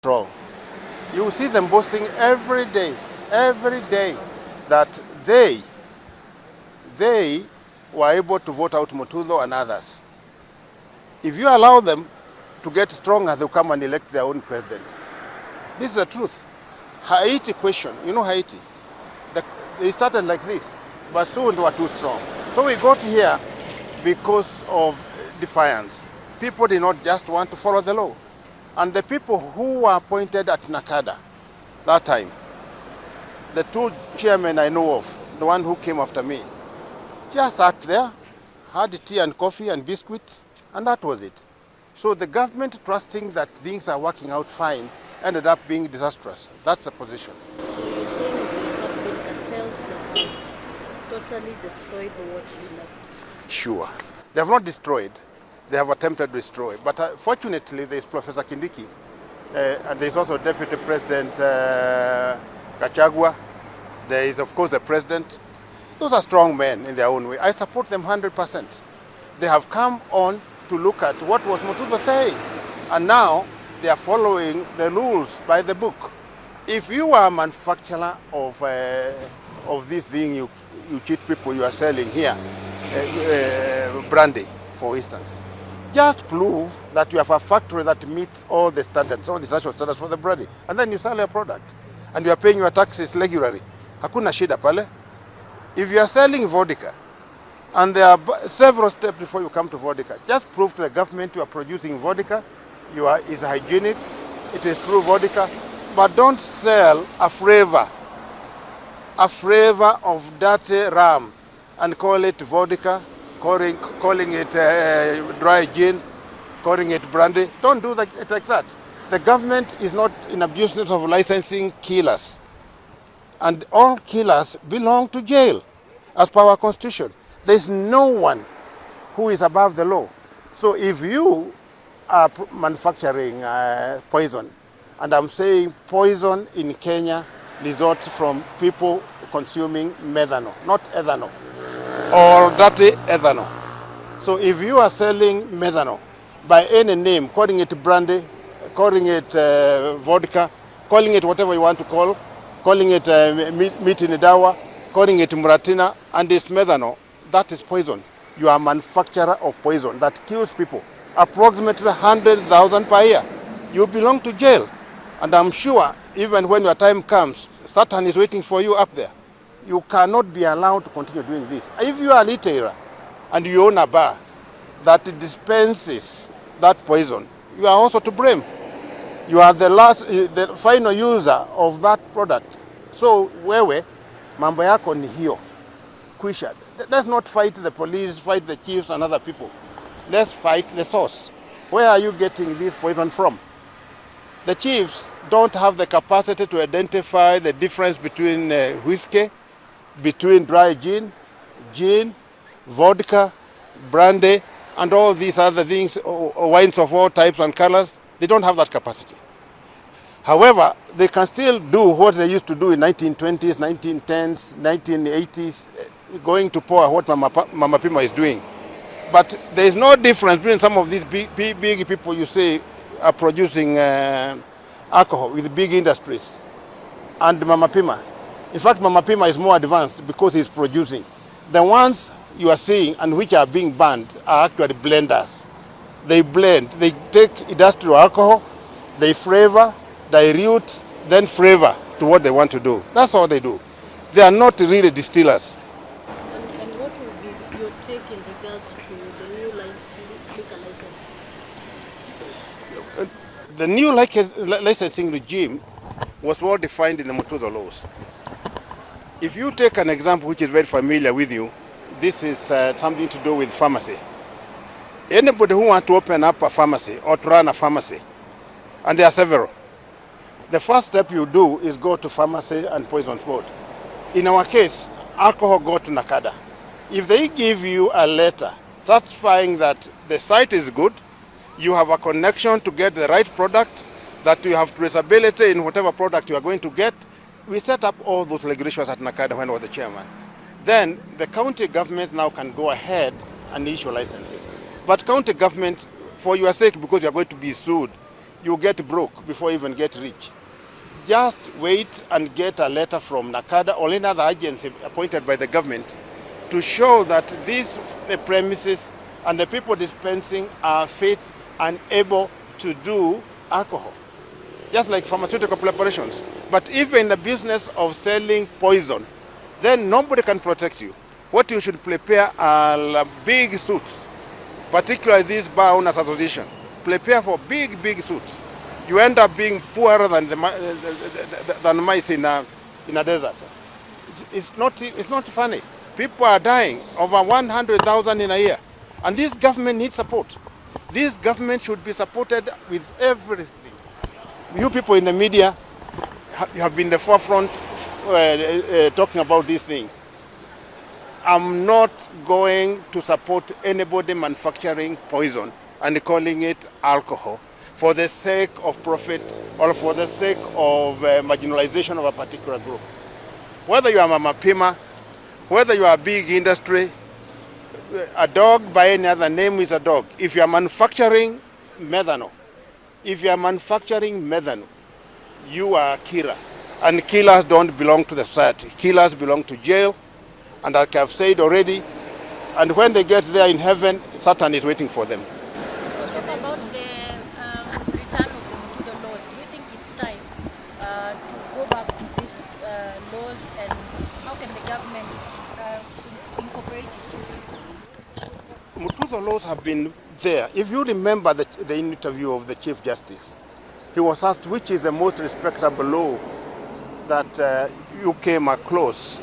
wrong. You see them boasting every day, that they were able to vote out Mutudho and others. If you allow them to get stronger, they'll come and elect their own president. This is the truth. Haiti question, you know Haiti? They started like this, but soon they were too strong. So we got here because of defiance. People did not just want to follow the law. And the people who were appointed at Nacada that time, the two chairmen I know of, the one who came after me, just sat there, had tea and coffee and biscuits, and that was it. So the government, trusting that things are working out fine, ended up being disastrous. That's the position. So you're saying there have been cartels that have totally destroyed what you left? Sure. They have not destroyed. They have attempted to destroy. But fortunately, there is Professor Kindiki, and there is also Deputy President Gachagua. There is, of course, the President. Those are strong men in their own way. I support them 100%. They have come on to look at what was Mutudho saying. And now they are following the rules by the book. If you are a manufacturer of this thing you cheat people you are selling here, brandy, for instance, just prove that you have a factory that meets all the standards, all the social standards for the brandy, and then you sell your product. And you are paying your taxes regularly. Hakuna shida pale. If you are selling vodka, and there are several steps before you come to vodka, just prove to the government you are producing vodka, is hygienic, it is true vodka, but don't sell a flavor of dirty rum and call it vodka, calling it dry gin, calling it brandy. Don't do it like that. The government is not in a business of licensing killers. And all killers belong to jail as per our constitution. There is no one who is above the law. So if you are manufacturing poison, and I'm saying poison in Kenya results from people consuming methanol, not ethanol, or dirty ethanol. So if you are selling methanol by any name, calling it brandy, calling it vodka, calling it whatever you want to call, calling it meat in dawa, calling it muratina, and it's methanol, that is poison. You are a manufacturer of poison that kills people, approximately 100,000 per year. You belong to jail. And I'm sure even when your time comes, Satan is waiting for you up there. You cannot be allowed to continue doing this. If you are a retailer and you own a bar that dispenses that poison, you are also to blame. You are the final user of that product. So wewe, mambo yako ni hiyo. Kwisha. Let's not fight the police, fight the chiefs and other people. Let's fight the source. Where are you getting this poison from? The chiefs don't have the capacity to identify the difference between whiskey, between dry gin, vodka, brandy, and all these other things, or wines of all types and colors. They don't have that capacity. However, they can still do what they used to do in 1920s, 1910s, 1980s, going to pour what Mama Pima is doing. But there is no difference between some of these big people you say are producing alcohol with big industries and Mama Pima. In fact, Mama Pima is more advanced because he's producing. The ones you are seeing and which are being banned are actually blenders. They blend. They take industrial alcohol, they flavor, dilute, then flavor to what they want to do. That's all they do. They are not really distillers. And what would be your take in regards to the new liquor license? The new licensing regime was well defined in the Mutudho laws. If you take an example which is very familiar with you, this is something to do with pharmacy. Anybody who wants to open up a pharmacy or to run a pharmacy, and there are several, the first step you do is go to Pharmacy and Poisons Board. In our case, alcohol go to Nacada. If they give you a letter certifying that the site is good, you have a connection to get the right product, that you have traceability in whatever product you are going to get, we set up all those regulations at Nacada when I was the chairman. Then the county government now can go ahead and issue licenses. But county government, for your sake, because you are going to be sued, you get broke before you even get rich. Just wait and get a letter from Nacada or any other agency appointed by the government to show that the premises and the people dispensing are fit and able to do alcohol, just like pharmaceutical preparations. But if in the business of selling poison, then nobody can protect you. What you should prepare are big suits, particularly this bar owners association. Prepare for big suits. You end up being poorer than mice in a desert. It's not funny. People are dying, over 100,000 in a year. And this government needs support. This government should be supported with everything. You people in the media have been the forefront talking about this thing. I'm not going to support anybody manufacturing poison and calling it alcohol for the sake of profit or for the sake of marginalization of a particular group. Whether you are Mama Pima, whether you are a big industry, a dog by any other name is a dog. If you are manufacturing methanol, you are a killer. And killers don't belong to the society. Killers belong to jail. And like I've said already, and when they get there in heaven, Satan is waiting for them. Let's talk about the return of the laws. Do you think it's time to go back to these laws, and how can the government incorporate it? Mutuzo laws have been there. If you remember the interview of the Chief Justice, he was asked which is the most respectable law that you came across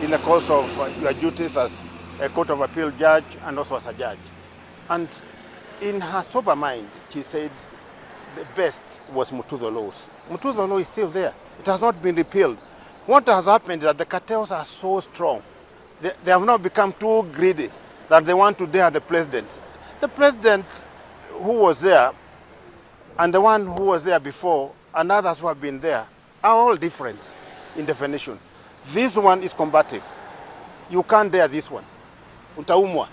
in the course of your duties as a Court of Appeal judge and also as a judge. And in her sober mind, she said the best was Mutuzo laws. Mutuzo law is still there. It has not been repealed. What has happened is that the cartels are so strong. They have now become too greedy that they want to dare the president. The president who was there and the one who was there before and others who have been there are all different in definition. This one is combative. You can't dare this one. Utaumwa.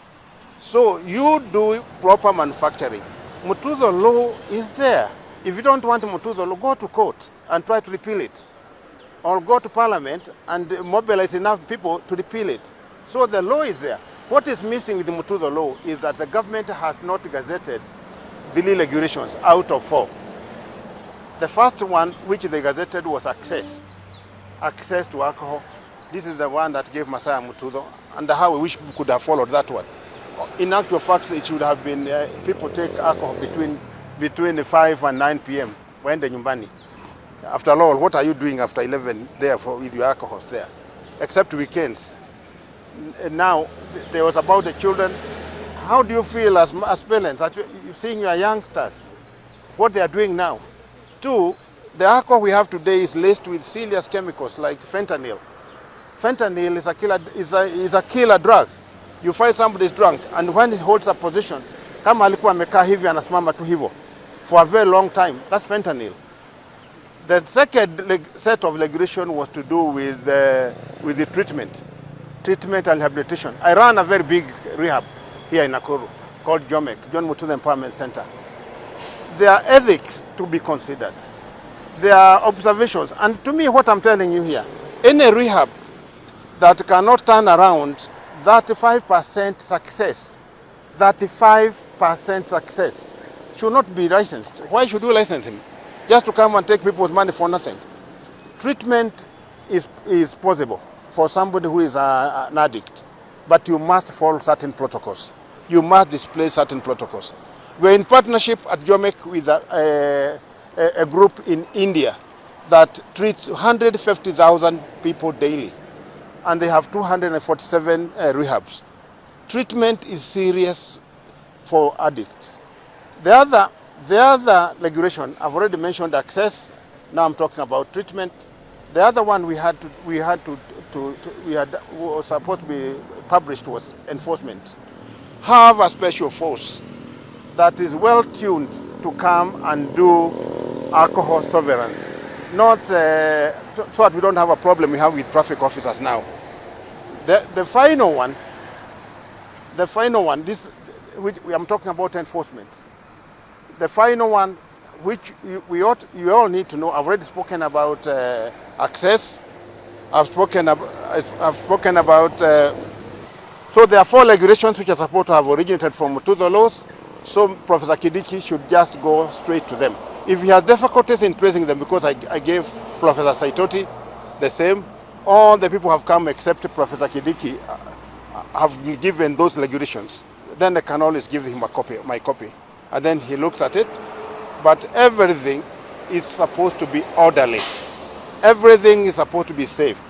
So you do proper manufacturing. Mutuzo law is there. If you don't want Mutuzo law, go to court and try to repeal it. Or go to parliament and mobilize enough people to repeal it. So the law is there. What is missing with the Mutuzo law is that the government has not gazetted the regulations out of 4. The first one which they gazetted was access to alcohol. This is the one that gave Masaya Mutuzo, and how we wish we could have followed that one. In actual fact, it should have been people take alcohol between 5 and 9 p.m. when the nyumbani. After all, what are you doing after 11 there with your alcohols there? Except weekends. Now, there was about the children. How do you feel as parents, seeing your youngsters, what they are doing now? 2, the alcohol we have today is laced with serious chemicals like fentanyl. Fentanyl is a killer drug. You find somebody is drunk, and when he holds a position, kama alikuwa amekaa hivi anasimama tu hivyo for a very long time, that's fentanyl. The second set of regulation was to do with the treatment and rehabilitation. I ran a very big rehab here in Nakuru called JOMEC, John Mutuzo Empowerment Center. There are ethics to be considered. There are observations. And to me, what I'm telling you here, any rehab that cannot turn around 35% success should not be licensed. Why should we license him? Just to come and take people's money for nothing. Treatment is possible for somebody who is an addict, but you must follow certain protocols. You must display certain protocols. We're in partnership at JOMEC with a group in India that treats 150,000 people daily, and they have 247 rehabs. Treatment is serious for addicts. The other regulation, I've already mentioned access. Now I'm talking about treatment. The other one was supposed to be published was enforcement. Have a special force that is well tuned to come and do alcohol surveillance. Not so that we don't have a problem we have with traffic officers now. The final one, this which I'm talking about enforcement. The final one which you all need to know. I've already spoken about access. I've spoken about. So there are 4 regulations which are supposed to have originated from to the laws. So Professor Kidiki should just go straight to them. If he has difficulties in tracing them, because I gave Professor Saitoti the same, all the people have come except Professor Kidiki have given those regulations. Then I can always give him a copy, my copy, and then he looks at it. But everything is supposed to be orderly. Everything is supposed to be safe.